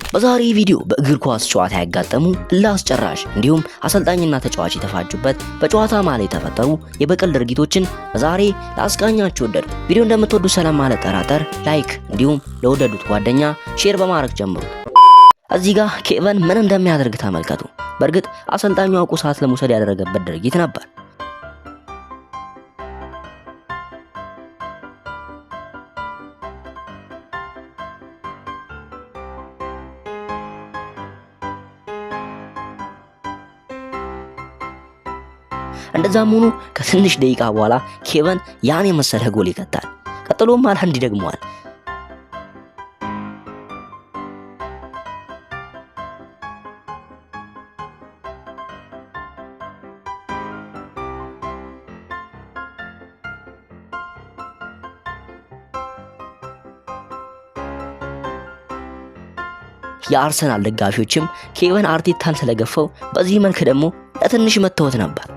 በዛሬ ቪዲዮ በእግር ኳስ ጨዋታ ያጋጠሙ ላስጨራሽ እንዲሁም አሰልጣኝና ተጫዋች የተፋጁበት በጨዋታ መሃል የተፈጠሩ የበቀል ድርጊቶችን በዛሬ ላስቃኛችሁ ወደድኩ። ቪዲዮ እንደምትወዱ ስለማልጠራጠር ላይክ እንዲሁም ለወደዱት ጓደኛ ሼር በማድረግ ጀምሩት። እዚህ ጋር ኬቨን ምን እንደሚያደርግ ተመልከቱ። በእርግጥ አሰልጣኙ አውቆ ሰዓት ለመውሰድ ያደረገበት ድርጊት ነበር። እንደዛም ሆኖ ከትንሽ ደቂቃ በኋላ ኬቨን ያን የመሰለ ጎል ይከታል። ቀጥሎም ሃላንድ ይደግመዋል። የአርሰናል ደጋፊዎችም ኬቨን አርቴታን ስለገፈው በዚህ መልክ ደግሞ ለትንሽ መተውት ነበር።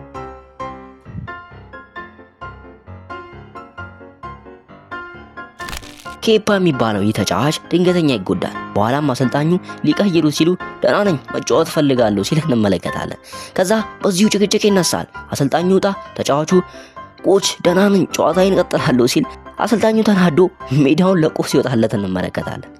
ኬፓ የሚባለው ይህ ተጫዋች ድንገተኛ ይጎዳል። በኋላም አሰልጣኙ ሊቀይሩ ሲሉ ደህና ነኝ መጫወት ፈልጋለሁ ሲል እንመለከታለን። ከዛ በዚሁ ጭቅጭቅ ይነሳል። አሰልጣኙ ውጣ፣ ተጫዋቹ ኮች ደህና ነኝ ጨዋታዬን እቀጥላለሁ ሲል አሰልጣኙ ተናዶ ሜዳውን ለቆ ሲወጣለት እንመለከታለን።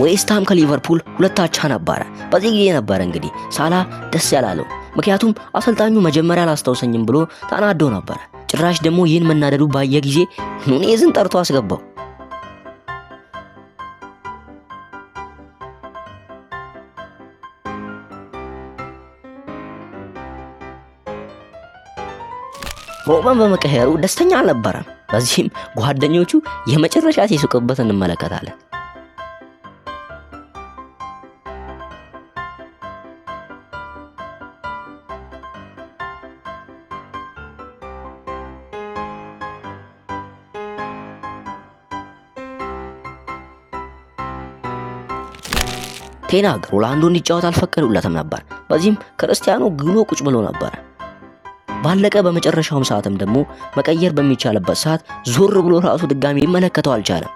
ዌስትሃም ከሊቨርፑል 2-2 ነበረ። በዚህ ጊዜ ነበር እንግዲህ ሳላ ደስ ያላለው። ምክንያቱም አሰልጣኙ መጀመሪያ አላስታውሰኝም ብሎ ተናዶ ነበር። ጭራሽ ደግሞ ይህን መናደዱ ባየ ጊዜ ኑኔዝን ጠርቶ አስገባው። ሮበን በመቀየሩ ደስተኛ አልነበረም። በዚህም ጓደኞቹ የመጨረሻ ሲስቁበት እንመለከታለን። ቴናግ ሮላንዶ እንዲጫወት አልፈቀዱለትም ነበር። በዚህም ክርስቲያኖ ግሎ ቁጭ ብሎ ነበር። ባለቀ በመጨረሻውም ሰዓትም ደግሞ መቀየር በሚቻልበት ሰዓት ዞር ብሎ ራሱ ድጋሚ ሊመለከተው አልቻለም።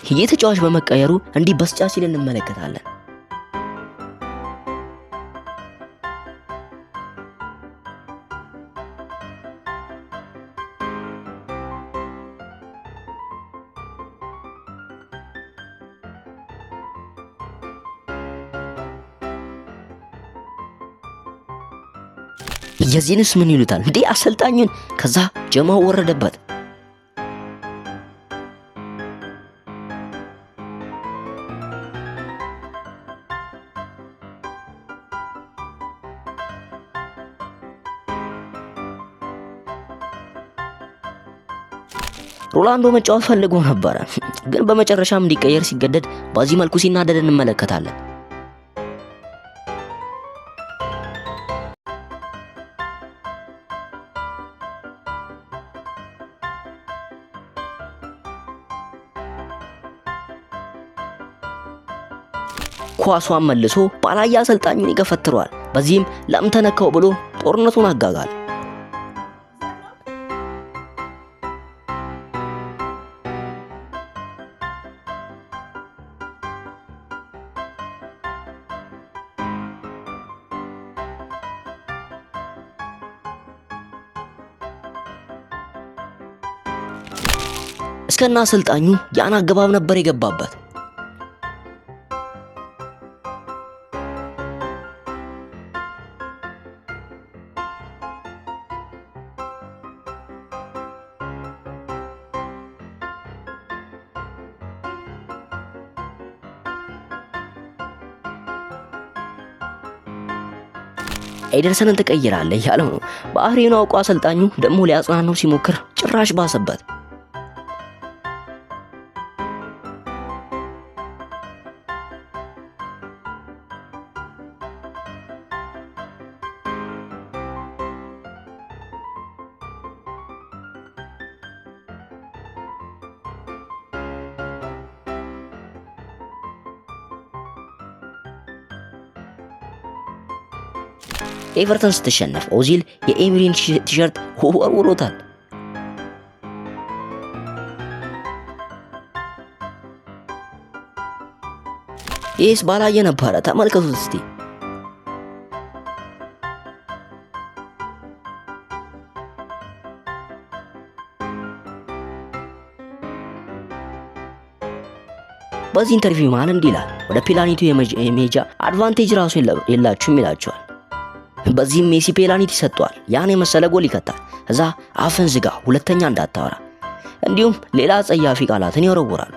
ይህ ተጫዋች በመቀየሩ እንዲህ በስጫ ሲል እንመለከታለን። የዚህንስ ምን ይሉታል እንዴ አሰልጣኙን? ከዛ ጀማው ወረደበት። ሮላንዶ መጫወት ፈልጎ ነበር፣ ግን በመጨረሻም እንዲቀየር ሲገደድ በዚህ መልኩ ሲናደድ እንመለከታለን። ኳሷን መልሶ ባላያ አሰልጣኙን ይገፈትረዋል። በዚህም ለምን ተነካው ብሎ ጦርነቱን አጋጋለ። እስከና አሰልጣኙ ያን አገባብ ነበር የገባበት። ኤደርሰንን ትቀይራለህ ያለው ነው። ባህሪውን አውቆ አሰልጣኙ ደግሞ ሊያጽናናው ሲሞክር ጭራሽ ባሰበት። ኤቨርተን ስትሸነፍ ኦዚል የኤሚሪን ቲሸርት ወርውሮታል። ይህስ ባላየ ነበረ። ተመልከቱት እስቲ። በዚህ ኢንተርቪው መሃል እንዲህ ይላል፣ ወደ ፔናልቲ የሜጃ አድቫንቴጅ ራሱ የላችሁም ይላቸዋል። በዚህም ሜሲ ፔናልቲ ሰጥቷል። ያን የመሰለ ጎል ይከታል። እዛ አፍን ዝጋ፣ ሁለተኛ እንዳታወራ፣ እንዲሁም ሌላ ጸያፊ ቃላትን ይወረውራል።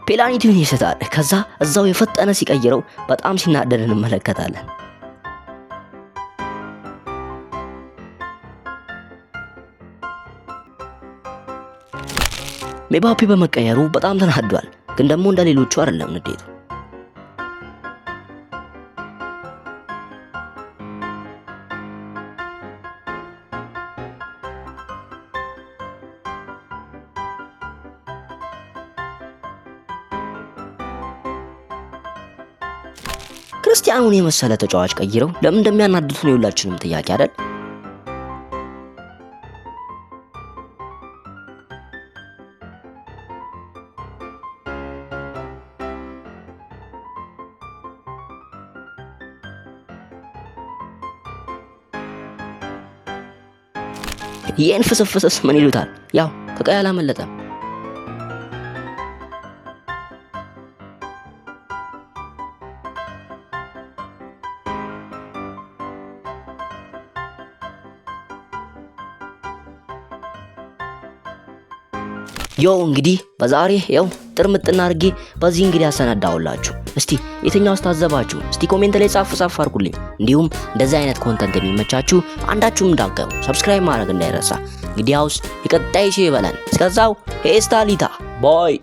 ፔናልቲውን ይሰጣል። ከዛ እዛው የፈጠነ ሲቀይረው በጣም ሲናደድ እንመለከታለን። ሜባፔ በመቀየሩ በጣም ተናዷል። ግን ደግሞ እንደሌሎቹ አይደለም ንዴቱ። ክርስቲያኑን የመሰለ ተጫዋች ቀይረው ለምን እንደሚያናድዱት ነው የሁላችንም ጥያቄ አይደል? ይሄን ፍስፍስስ ምን ይሉታል? ያው ከቀይ አላመለጠም። እንግዲህ በዛሬ ጥርምጥና አድርጌ በዚህ እንግዲህ አሰናዳሁላችሁ። እስቲ የትኛው አስታዘባችሁ? እስቲ ኮሜንት ላይ ጻፍ አድርጉልኝ። እንዲሁም እንደዚህ አይነት ኮንተንት የሚመቻችሁ አንዳችሁም እንዳትቀሩ ሰብስክራይብ ማድረግ እንዳይረሳ። እንግዲያውስ የቀጣይ ሺ ይበለን። እስከዛው ሄስታሊታ ቦይ